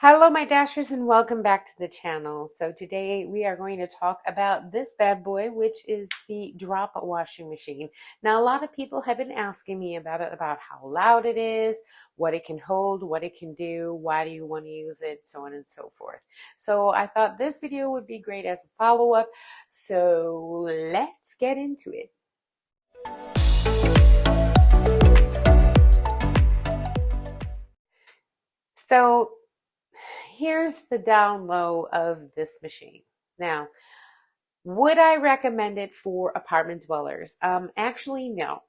Hello, my dashers, and welcome back to the channel. So today we are going to talk about this bad boy, which is the drop washing machine. Now, a lot of people have been asking me about it, about how loud it is, what it can hold, what it can do, why do you want to use it, so on and so forth. So I thought this video would be great as a follow-up. So let's get into it. So here's the down low of this machine. Now, would I recommend it for apartment dwellers? Actually, no.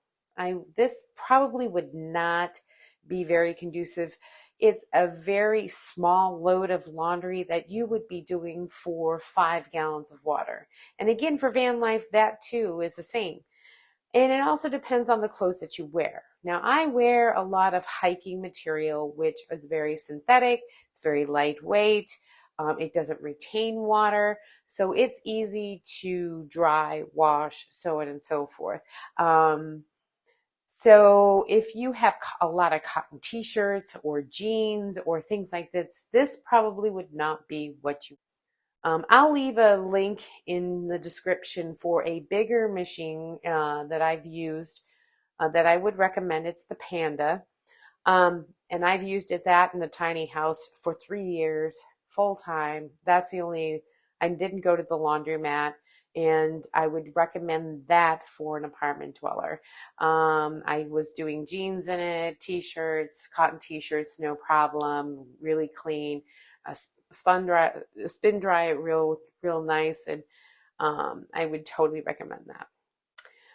This probably would not be very conducive. It's a very small load of laundry that you would be doing for 5 gallons of water. And again, for van life, that too is the same. And it also depends on the clothes that you wear. Now, I wear a lot of hiking material, which is very synthetic. It's very lightweight. It doesn't retain water. So it's easy to dry, wash, so on and so forth. So if you have a lot of cotton t-shirts or jeans or things like this, this probably would not be what you I'll leave a link in the description for a bigger machine that I've used that I would recommend. It's the Panda. And I've used that in a tiny house for 3 years, full time. I didn't go to the laundromat, and I would recommend that for an apartment dweller. I was doing jeans in it, t-shirts, cotton t-shirts, no problem, really clean. Spin dry it real nice, and I would totally recommend that.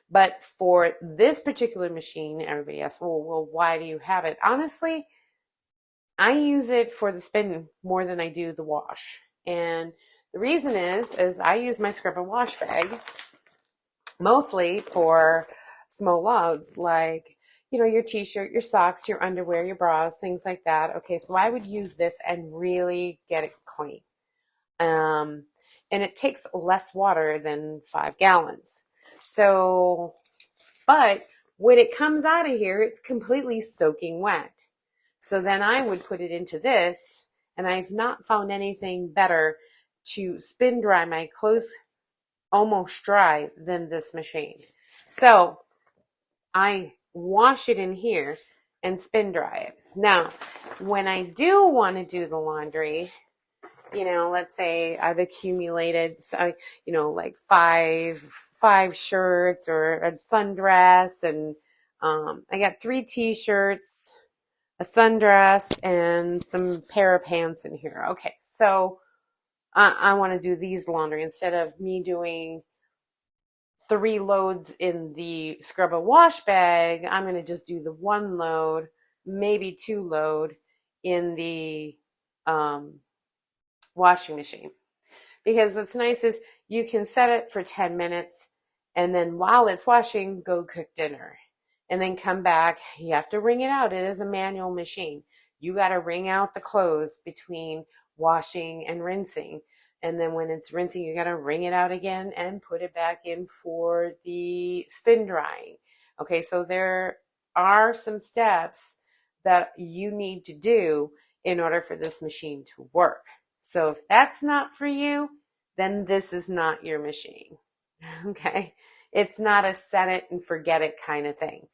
But for this particular machine, everybody asks, well, why do you have it? Honestly, I use it for the spin more than I do the wash. And the reason is I use my scrub and wash bag mostly for small loads, like your t-shirt, your socks, your underwear, your bras, things like that. Okay, so I would use this and really get it clean. And it takes less water than 5 gallons. So, but when it comes out of here, it's completely soaking wet. So then I would put it into this, and I've not found anything better to spin dry my clothes almost dry than this machine. So I wash it in here and spin dry it. Now, when I do want to do the laundry, let's say I've accumulated, like five shirts or a sundress, and I got 3 t-shirts, a sundress, and some pair of pants in here. Okay, so I want to do these laundry instead of me doing 3 loads in the scrub and wash bag. I'm going to just do the 1 load, maybe 2 load in the washing machine. Because what's nice is you can set it for 10 minutes, and then while it's washing, go cook dinner. And then come back. You have to wring it out. It is a manual machine. You got to wring out the clothes between washing and rinsing. And then when it's rinsing, you got to wring it out again and put it back in for the spin drying. Okay, so there are some steps that you need to do in order for this machine to work. So if that's not for you, then this is not your machine. Okay, it's not a set it and forget it kind of thing,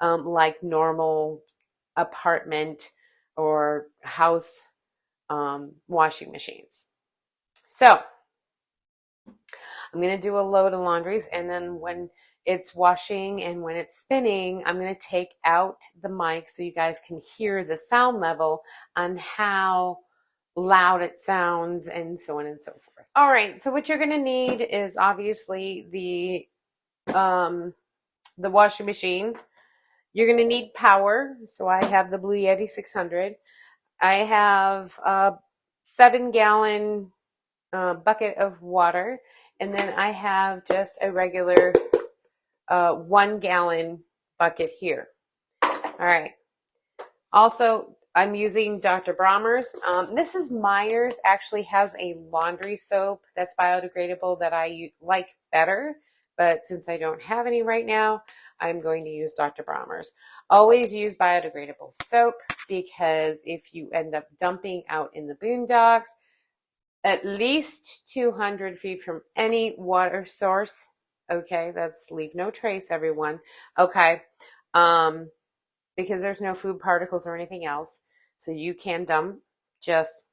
like normal apartment or house washing machines. So I'm going to do a load of laundries, and then when it's washing and when it's spinning, I'm going to take out the mic so you guys can hear the sound level on how loud it sounds, and so on and so forth. All right, so what you're going to need is obviously the washing machine. You're going to need power. So I have the Blue Yeti 600. I have a 7-gallon bucket of water, and then I have just a regular 1-gallon bucket here. All right. Also, I'm using Dr. Bronner's. Mrs. Meyer's actually has a laundry soap that's biodegradable that I like better, but since I don't have any right now, I'm going to use Dr. Bronner's. Always use biodegradable soap, because if you end up dumping out in the boondocks, at least 200 feet from any water source, okay, that's leave no trace, everyone, okay, because there's no food particles or anything else, so you can dump. Just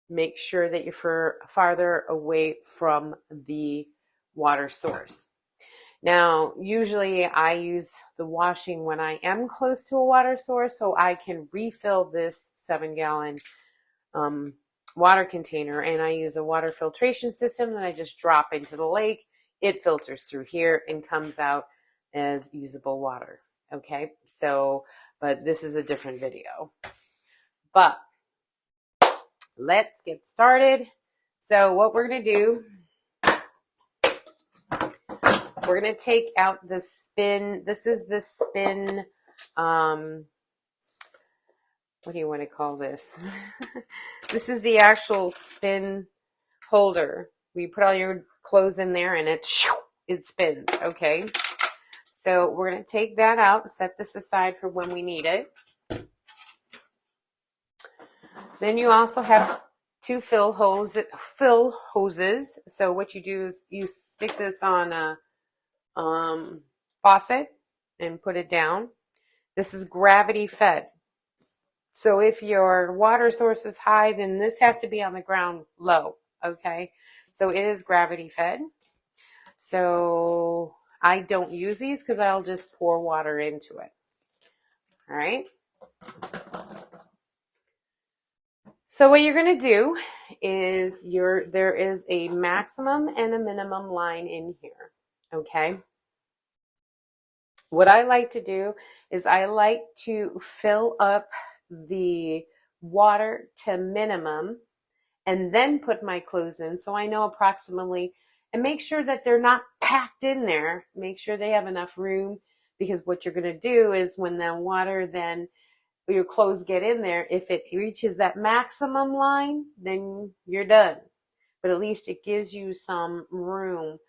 make sure that you're farther away from the water source. Now, usually I use the washing when I am close to a water source, so I can refill this 7-gallon water container, and I use a water filtration system that I just drop into the lake. It filters through here and comes out as usable water. Okay, so, but this is a different video. But let's get started. So what we're going to do, we're going to take out the spin. This is the spin, what do you want to call this? This is the actual spin holder. We put all your clothes in there and it spins, okay? So we're going to take that out, set this aside for when we need it. Then you also have 2 fill hoses. So what you do is you stick this on a faucet and put it down. This is gravity fed. So if your water source is high, then this has to be on the ground low, okay? So it is gravity fed. So I don't use these because I'll just pour water into it. All right. So what you're going to do is there is a maximum and a minimum line in here, okay? What I like to do is I like to fill up the water to minimum and then put my clothes in, so I know approximately, and make sure that they're not packed in there. Make sure they have enough room, because what you're going to do is when the water, then your clothes get in there, if it reaches that maximum line, then you're done. But at least it gives you some room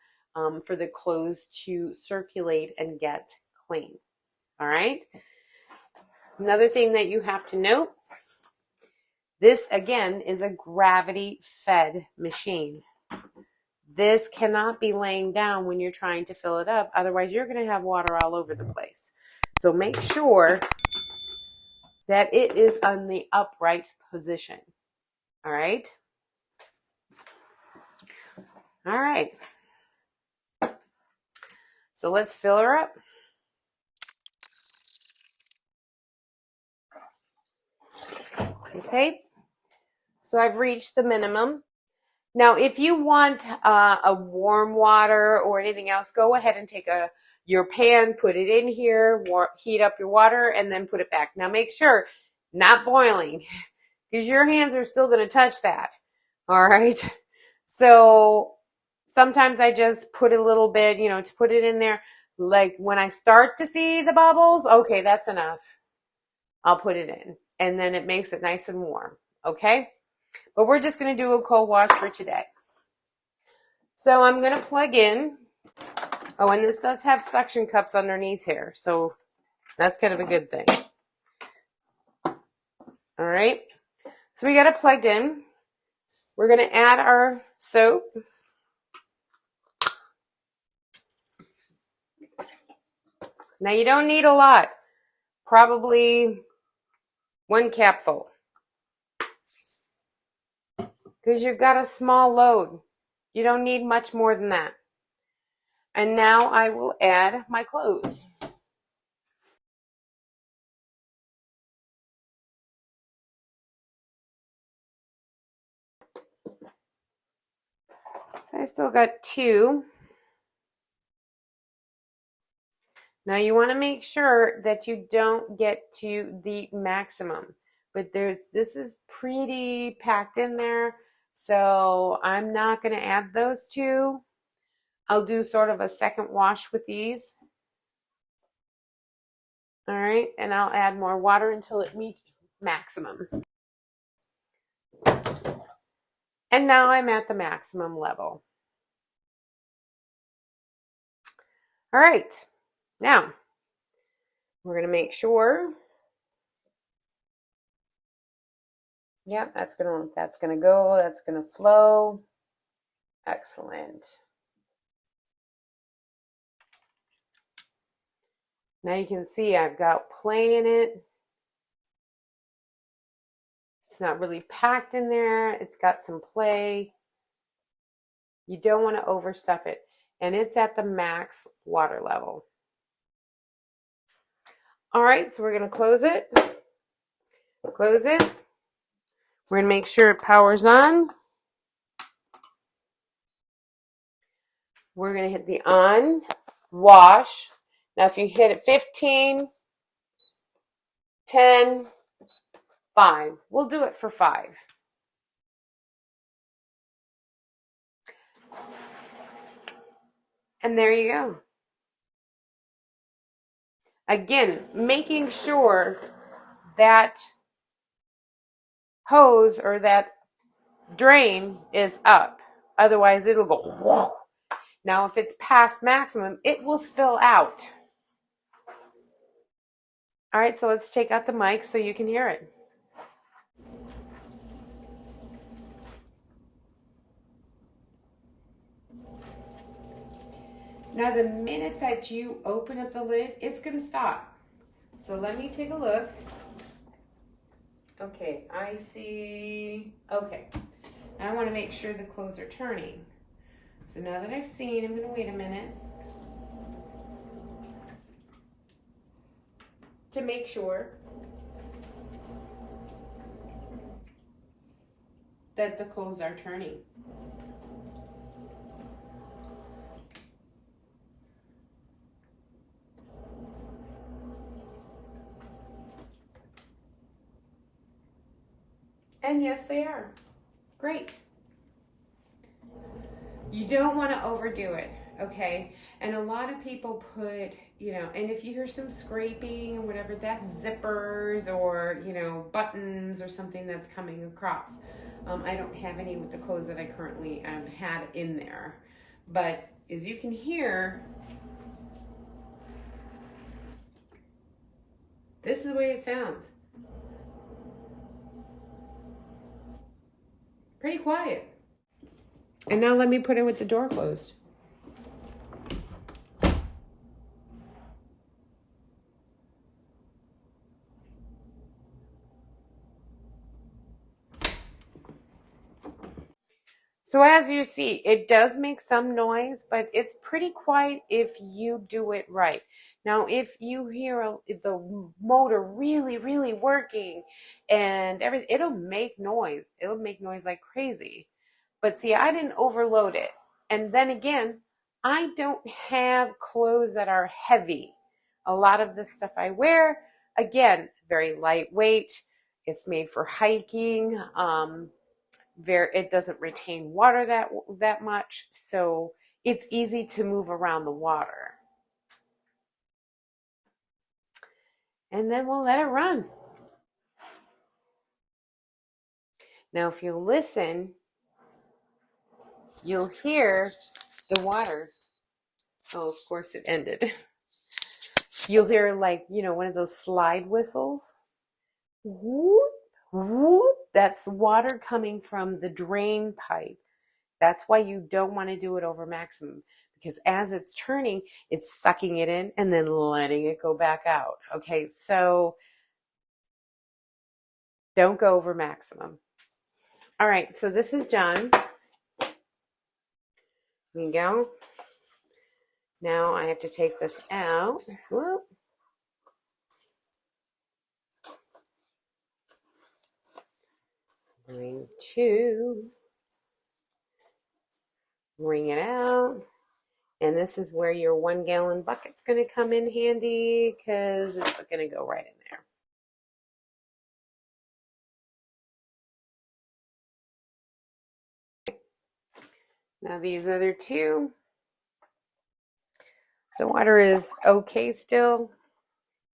for the clothes to circulate and get clean. All right. Another thing that you have to note, this again is a gravity fed machine. This cannot be laying down when you're trying to fill it up. Otherwise, you're going to have water all over the place. So make sure that it is on the upright position. All right. All right. So let's fill her up. Okay. So I've reached the minimum. Now, if you want a warm water or anything else, go ahead and take your pan, put it in here, heat up your water, and then put it back. Now, make sure not boiling, because your hands are still going to touch that. All right. So sometimes I just put a little bit, to put it in there. Like when I start to see the bubbles, okay, that's enough. I'll put it in, and then it makes it nice and warm. Okay. But we're just going to do a cold wash for today. So I'm going to plug in. Oh, and this does have suction cups underneath here, so that's kind of a good thing. All right. So we got it plugged in. We're going to add our soap. Now you don't need a lot. Probably 1 capful, because you've got a small load. You don't need much more than that. And now I will add my clothes. So I still got 2. Now you want to make sure that you don't get to the maximum. But this is pretty packed in there, so I'm not going to add those 2. I'll do sort of a second wash with these. All right, and I'll add more water until it meets maximum. And now I'm at the maximum level. All right, now We're going to make sure. Yep, that's gonna go, that's gonna flow. Excellent. Now you can see I've got play in it. It's not really packed in there. It's got some play. You don't want to overstuff it. And it's at the max water level. All right, so we're going to close it. Close it. We're going to make sure it powers on. We're going to hit the on, wash. Now if you hit it 15, 10, 5. We'll do it for 5. And there you go. Again, making sure that hose or that drain is up. Otherwise, it'll go whoa. Now, if it's past maximum, it will spill out. All right, so let's take out the mic so you can hear it. Now, the minute that you open up the lid, it's going to stop. So let me take a look. Okay, I see. Okay, I want to make sure the clothes are turning. So now that I've seen, I'm going to wait a minute to make sure that the clothes are turning. And yes, they are. Great. You don't want to overdo it, okay? And a lot of people put, and if you hear some scraping or whatever, that's zippers or, buttons or something that's coming across. I don't have any with the clothes that I currently had in there. But as you can hear, this is the way it sounds. Pretty quiet. And now let me put it with the door closed. So as you see, it does make some noise, but it's pretty quiet if you do it right. Now, if you hear the motor really, really working and everything, it'll make noise. It'll make noise like crazy. But see, I didn't overload it. And then again, I don't have clothes that are heavy. A lot of the stuff I wear, again, very lightweight. It's made for hiking. It doesn't retain water that much, so it's easy to move around the water. And then we'll let it run. Now, if you listen, you'll hear the water. Oh, of course it ended. You'll hear one of those slide whistles. Whoop, whoop. That's water coming from the drain pipe. That's why you don't want to do it over maximum, because as it's turning, it's sucking it in and then letting it go back out. Okay, so don't go over maximum. All right, so this is done. There you go. Now I have to take this out. Whoop. Going to wring it out. And this is where your 1 gallon bucket's going to come in handy, because it's going to go right in there. Now these other two, the water is okay still.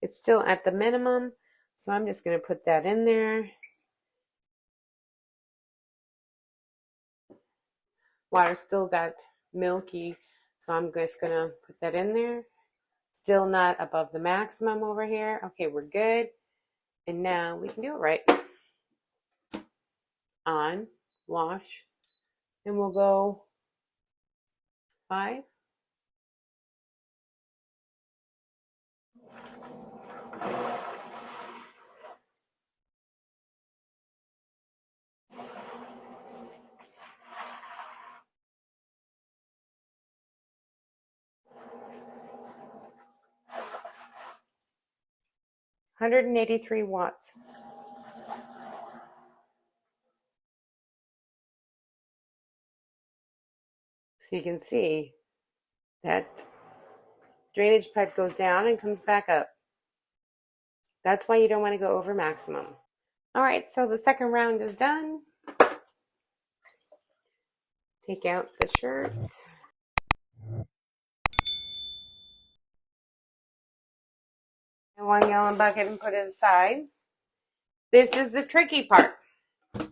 It's still at the minimum, so I'm just going to put that in there. Water still got milky, so I'm just going to put that in there. Still not above the maximum over here. Okay, we're good. And now we can do it right. On, wash, and we'll go 5. $183 watts. So you can see that drainage pipe goes down and comes back up. That's why you don't want to go over maximum. All right, so the second round is done. Take out the shirt. And 1 gallon bucket and put it aside. This is the tricky part. All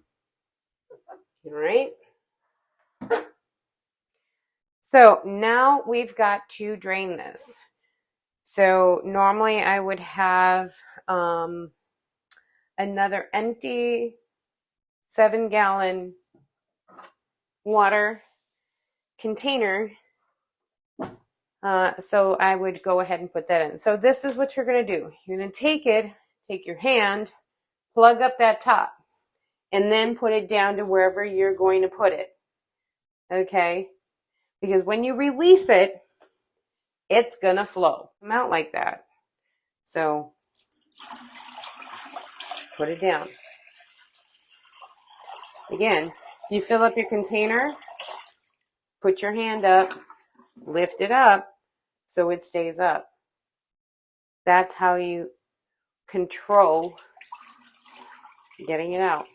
right. So now we've got to drain this. So normally I would have another empty 7-gallon water container. So I would go ahead and put that in. So this is what you're going to do. You're going to take your hand, plug up that top, and then put it down to wherever you're going to put it. Okay? Because when you release it, it's going to flow. Come out like that. So put it down. Again, you fill up your container, put your hand up, lift it up so it stays up. That's how you control getting it out.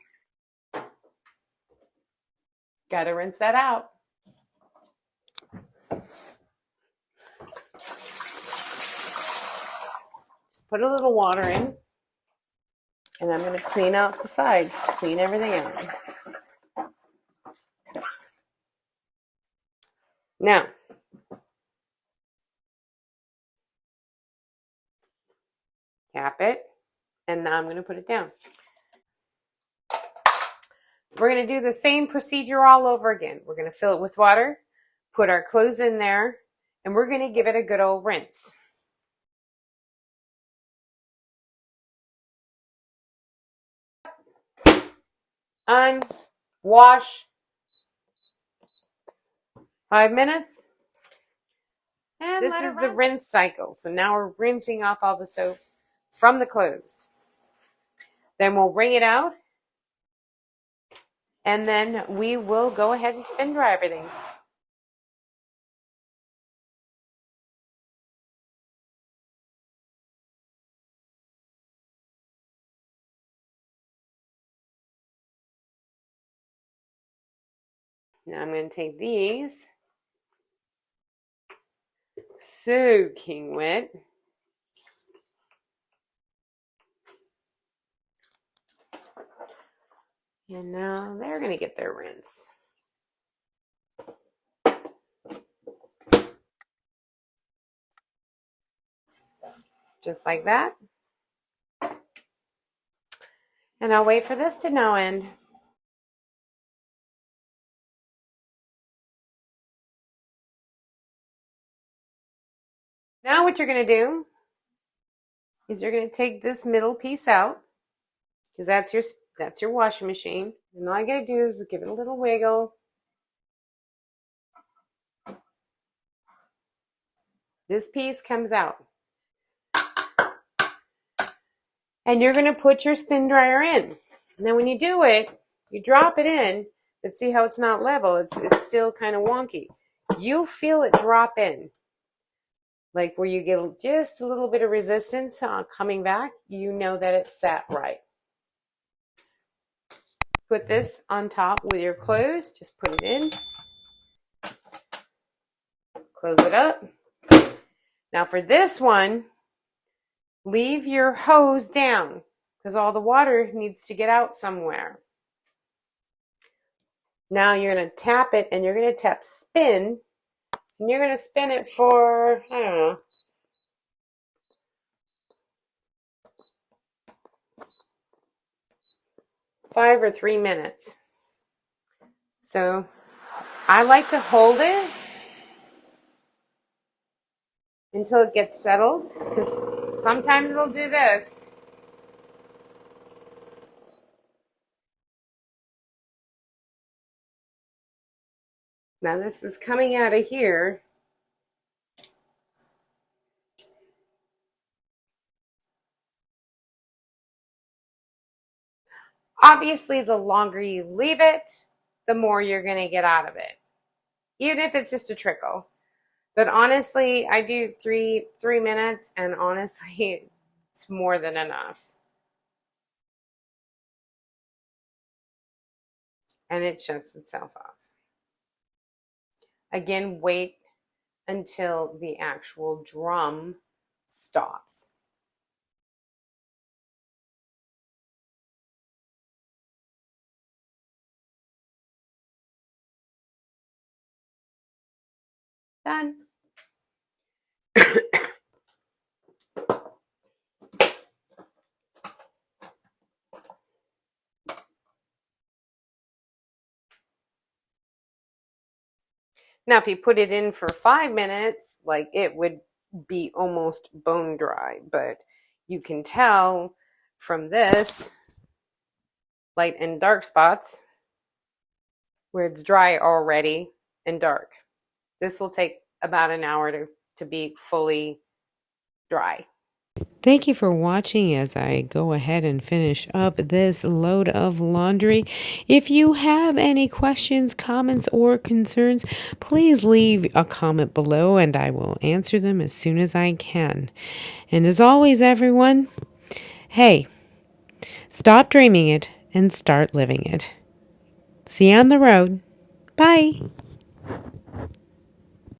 Got to rinse that out. Just put a little water in, and I'm going to clean out the sides, clean everything out. Now, cap it, and now I'm going to put it down. We're going to do the same procedure all over again. We're going to fill it with water, put our clothes in there, and we're going to give it a good old rinse. Wash, 5 minutes. And this is the rinse cycle. So now we're rinsing off all the soap from the clothes. Then we'll wring it out. And then we will go ahead and spin dry everything. Now I'm going to take these, soaking wet. And now they're going to get their rinse. Just like that. And I'll wait for this to no end. Now what you're going to do is you're going to take this middle piece out, because that's your washing machine. And all I got to do is give it a little wiggle. This piece comes out. And you're going to put your spin dryer in. Now when you do it, you drop it in, but see how it's not level. It's still kind of wonky. You feel it drop in. Like where you get just a little bit of resistance coming back, you know that it's sat right. Put this on top with your clothes. Just put it in. Close it up. Now for this one, leave your hose down because all the water needs to get out somewhere. Now you're going to tap it, and you're going to tap spin, and you're going to spin it for, I don't know, 5 or 3 minutes. So I like to hold it until it gets settled, because sometimes it'll do this. Now this is coming out of here. Obviously, the longer you leave it, the more you're going to get out of it, even if it's just a trickle. But honestly, I do three minutes, and honestly, it's more than enough. And it shuts itself off. Again, wait until the actual drum stops. Done. Now, if you put it in for 5 minutes, like, it would be almost bone dry, but you can tell from this light and dark spots where it's dry already and dark. This will take about an hour to be fully dry. Thank you for watching as I go ahead and finish up this load of laundry. If you have any questions, comments, or concerns, please leave a comment below and I will answer them as soon as I can. And as always, everyone, hey, stop dreaming it and start living it. See you on the road. Bye.